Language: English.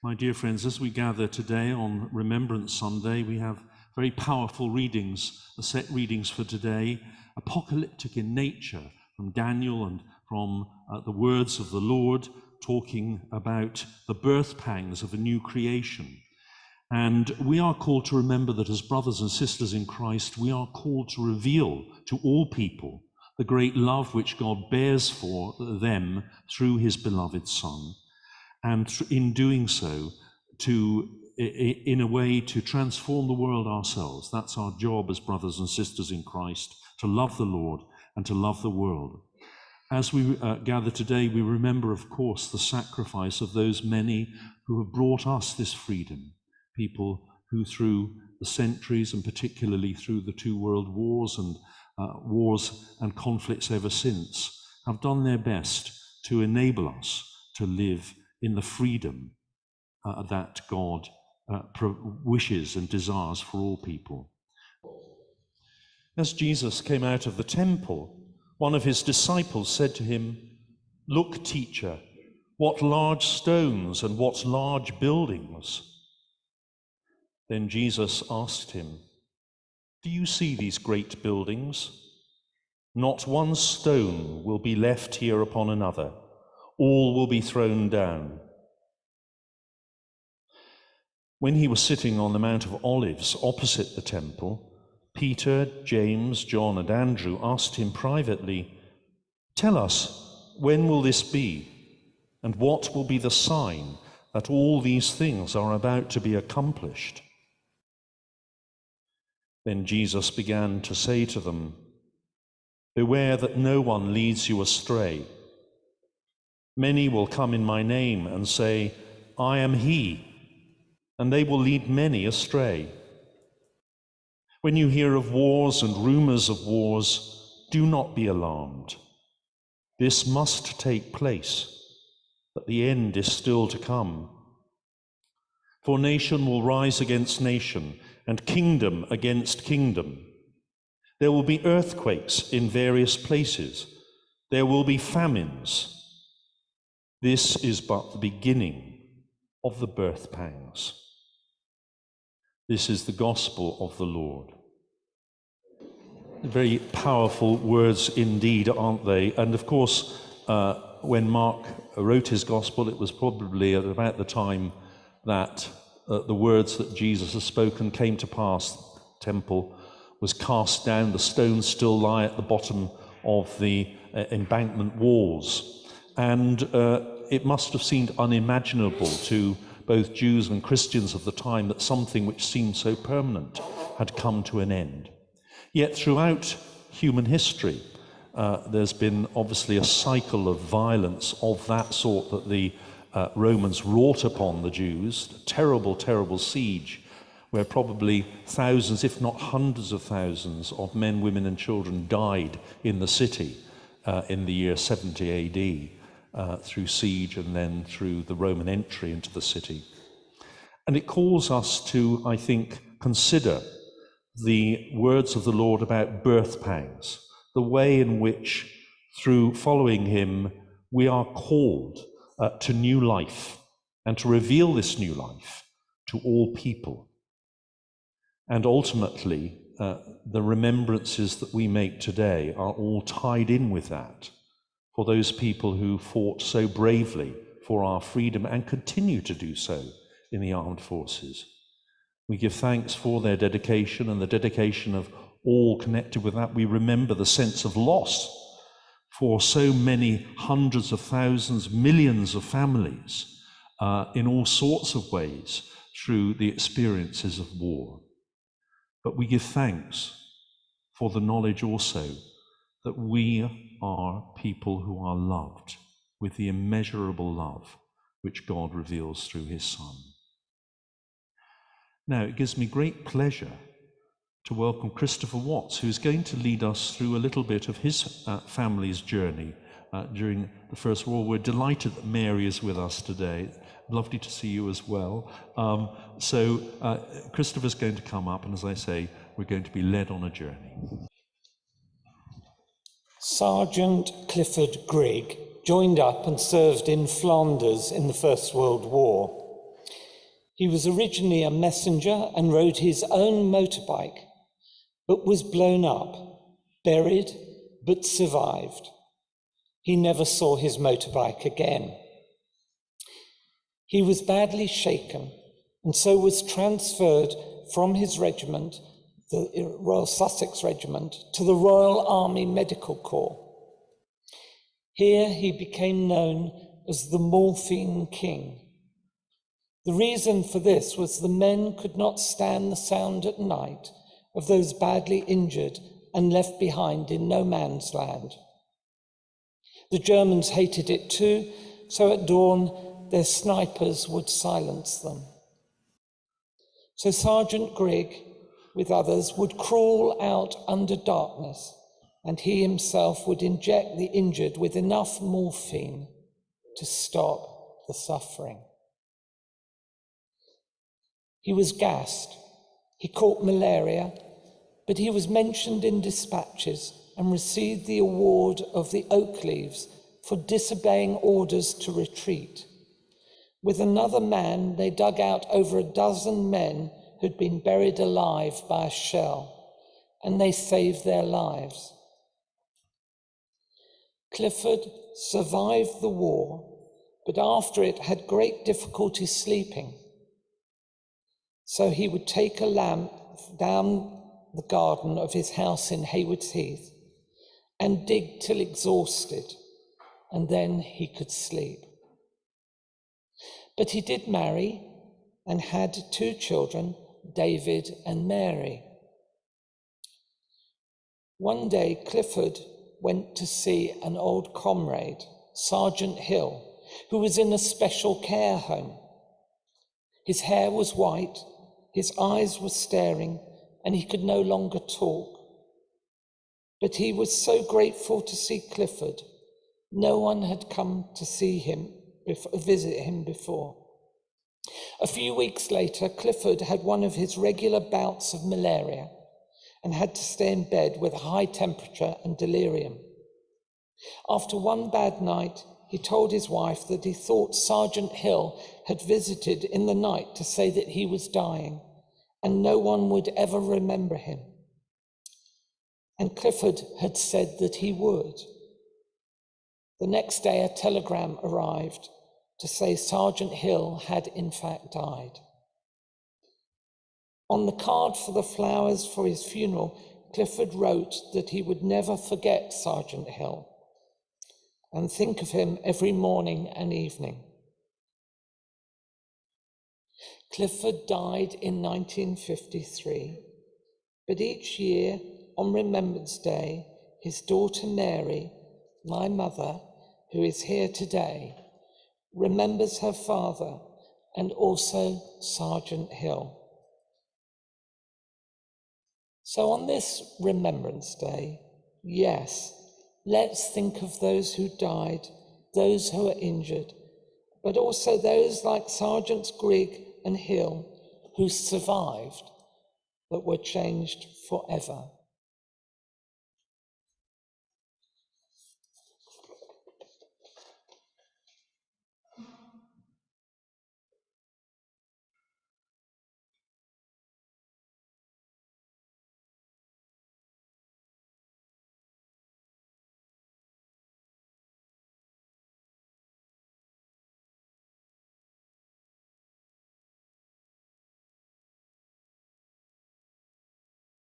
My dear friends, as we gather today on Remembrance Sunday, we have very powerful readings, the set readings for today, apocalyptic in nature, from Daniel and from the words of the Lord, talking about the birth pangs of a new creation. And we are called to remember that as brothers and sisters in Christ, we are called to reveal to all people the great love which God bears for them through his beloved Son. And in doing so, in a way, to transform the world ourselves. That's our job as brothers and sisters in Christ, to love the Lord and to love the world. As we gather today, we remember, of course, the sacrifice of those many who have brought us this freedom, people who through the centuries, and particularly through the two world wars and conflicts ever since, have done their best to enable us to live in the freedom that God wishes and desires for all people. As Jesus came out of the temple, one of his disciples said to him, "Look, teacher, what large stones and what large buildings." Then Jesus asked him, "Do you see these great buildings? Not one stone will be left here upon another. All will be thrown down." When he was sitting on the Mount of Olives opposite the temple, Peter, James, John, and Andrew asked him privately, "Tell us, when will this be? And what will be the sign that all these things are about to be accomplished?" Then Jesus began to say to them, "Beware that no one leads you astray. Many will come in my name and say, 'I am he,' and they will lead many astray. When you hear of wars and rumors of wars, do not be alarmed. This must take place, but the end is still to come. For nation will rise against nation, and kingdom against kingdom. There will be earthquakes in various places. There will be famines. This is but the beginning of the birth pangs." This is the gospel of the Lord. Very powerful words indeed, aren't they? And of course, when Mark wrote his gospel, it was probably at about the time that the words that Jesus has spoken came to pass. The temple was cast down, the stones still lie at the bottom of the embankment walls. And it must have seemed unimaginable to both Jews and Christians of the time that something which seemed so permanent had come to an end. Yet throughout human history, there's been obviously a cycle of violence of that sort that the Romans wrought upon the Jews, a terrible, terrible siege, where probably thousands, if not hundreds of thousands of men, women and children died in the city in the year 70 AD. Through siege and then through the Roman entry into the city. And it calls us to, I think, consider the words of the Lord about birth pangs, the way in which, through following him, we are called to new life and to reveal this new life to all people. And ultimately, the remembrances that we make today are all tied in with that, for those people who fought so bravely for our freedom and continue to do so in the armed forces. We give thanks for their dedication and the dedication of all connected with that. We remember the sense of loss for so many hundreds of thousands, millions of families in all sorts of ways through the experiences of war. But we give thanks for the knowledge also that we are people who are loved with the immeasurable love which God reveals through his Son. Now, it gives me great pleasure to welcome Christopher Watts, who's going to lead us through a little bit of his family's journey during the First World War. We're delighted that Mary is with us today. Lovely to see you as well. So Christopher's going to come up, and as I say, we're going to be led on a journey. Sergeant Clifford Grigg joined up and served in Flanders in the First World War. He was originally a messenger and rode his own motorbike, but was blown up, buried, but survived. He never saw his motorbike again. He was badly shaken and so was transferred from his regiment, the Royal Sussex Regiment, to the Royal Army Medical Corps. Here he became known as the Morphine King. The reason for this was the men could not stand the sound at night of those badly injured and left behind in no man's land. The Germans hated it too, so at dawn their snipers would silence them. So Sergeant Grigg, with others, would crawl out under darkness, and he himself would inject the injured with enough morphine to stop the suffering. He was gassed. He caught malaria, but he was mentioned in dispatches and received the award of the oak leaves for disobeying orders to retreat. With another man, they dug out over a dozen men who'd been buried alive by a shell, and they saved their lives. Clifford survived the war, but after it had great difficulty sleeping. So he would take a lamp down the garden of his house in Haywards Heath and dig till exhausted, and then he could sleep. But he did marry and had 2 children, David and Mary. One day, Clifford went to see an old comrade, Sergeant Hill, who was in a special care home. His hair was white, his eyes were staring, and he could no longer talk. But he was so grateful to see Clifford. No one had come to see him, visit him before. A few weeks later, Clifford had one of his regular bouts of malaria and had to stay in bed with a high temperature and delirium. After one bad night, he told his wife that he thought Sergeant Hill had visited in the night to say that he was dying and no one would ever remember him. And Clifford had said that he would. The next day, a telegram arrived to say Sergeant Hill had in fact died. On the card for the flowers for his funeral, Clifford wrote that he would never forget Sergeant Hill and think of him every morning and evening. Clifford died in 1953, but each year on Remembrance Day, his daughter Mary, my mother, who is here today, remembers her father and also Sergeant Hill. So on this Remembrance Day, yes, let's think of those who died, those who are injured, but also those like Sergeants Grigg and Hill who survived but were changed forever.